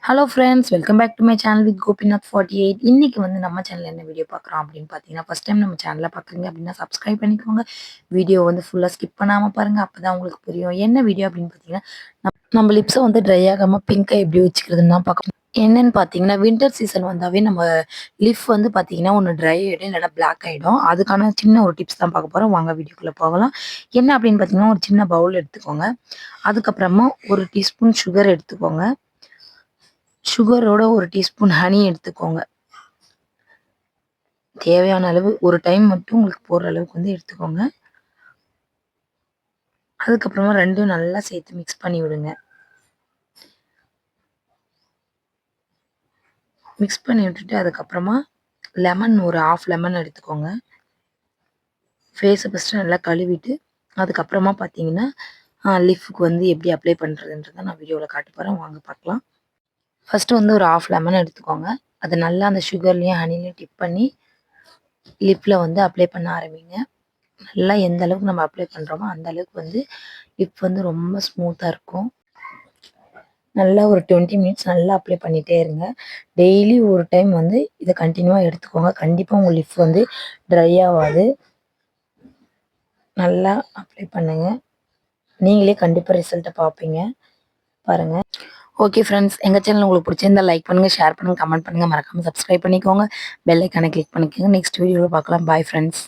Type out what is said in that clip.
Hello friends, welcome back to my channel with Gopinath 48. இன்னைக்கு வந்து நம்ம சேனல் என்ன வீடியோ பார்க்குறோம் அப்படின்னு பார்த்தீங்கன்னா, ஃபஸ்ட் டைம் நம்ம சேனலை பார்க்குறீங்க அப்படின்னா சப்ஸ்கிரைப் பண்ணிக்கோங்க. வீடியோ வந்து ஃபுல்லாக ஸ்கிப் பண்ணாமல் பாருங்கள், அப்போ தான் உங்களுக்கு புரியும். என்ன வீடியோ அப்படின்னு பார்த்தீங்கன்னா, நம்ம லிப்ஸை வந்து ட்ரை ஆகாமல் பிங்காக எப்படி வச்சுக்கிறதுன்னு தான் பார்க்கணும். என்னன்னு பார்த்தீங்கன்னா, வின்டர் சீசன் வந்தாவே நம்ம லிப் வந்து பார்த்தீங்கன்னா ஒன்று ட்ரை ஆகிடும், இல்லைன்னா பிளாக் ஆகிடும். அதுக்கான சின்ன ஒரு டிப்ஸ் தான் பார்க்க போகிறோம். வாங்க வீடியோக்குள்ளே போகலாம். என்ன அப்படின்னு பார்த்தீங்கன்னா, ஒரு சின்ன பவுல் எடுத்துக்கோங்க. அதுக்கப்புறமா ஒரு டீஸ்பூன் சுகர் எடுத்துக்கோங்க. சுகரோட ஒரு டீஸ்பூன் ஹனி எடுத்துக்கோங்க. தேவையான அளவு ஒரு டைம் மட்டும் உங்களுக்கு போடுற அளவுக்கு வந்து எடுத்துக்கோங்க. அதுக்கப்புறமா ரெண்டும் நல்லா சேர்த்து மிக்ஸ் பண்ணி விடுங்க. மிக்ஸ் பண்ணி விட்டுட்டு அதுக்கப்புறமா லெமன் ஒரு ஹாஃப் லெமன் எடுத்துக்கோங்க. ஃபேஸை ஃபஸ்ட்டு நல்லா கழுவிட்டு அதுக்கப்புறமா பார்த்தீங்கன்னா லிஃப்க்கு வந்து எப்படி அப்ளை பண்ணுறதுன்றதை நான் வீடியோவில் காட்ட போகிறேன். வாங்க பார்க்கலாம். ஃபஸ்ட்டு வந்து ஒரு ஹாஃப் லெமன் எடுத்துக்கோங்க. அதை நல்லா அந்த சுகர்லேயும் ஹனிலையும் டிப் பண்ணி லிப்பில் வந்து அப்ளை பண்ண ஆரம்பிங்க. நல்லா எந்த அளவுக்கு நம்ம அப்ளை பண்ணுறோமோ அந்த அளவுக்கு வந்து லிப் வந்து ரொம்ப ஸ்மூத்தாக இருக்கும். நல்லா ஒரு 20 மினிட்ஸ் நல்லா அப்ளை பண்ணிகிட்டே இருங்க. டெய்லி ஒரு டைம் வந்து இதை கண்டினியூவாக எடுத்துக்கோங்க. கண்டிப்பாக உங்கள் லிப் வந்து ட்ரை ஆகாது. நல்லா அப்ளை பண்ணுங்கள். நீங்களே கண்டிப்பாக ரிசல்ட்டை பார்ப்பீங்க. பாருங்கள். ஓகே ஃப்ரெண்ட்ஸ், எங்கள் சேனல் உங்களுக்கு பிடிச்சிருந்தா லைக் பண்ணுங்கள், ஷேர் பண்ணுங்கள், கமெண்ட் பண்ணுங்கள், மறக்காமல் சப்ஸ்கிரைப் பண்ணிக்கோங்க. பெல் ஐக்கானை கிளிக் பண்ணிக்கோங்க. நெக்ஸ்ட் வீடியோவில் பார்க்கலாம். Bye friends.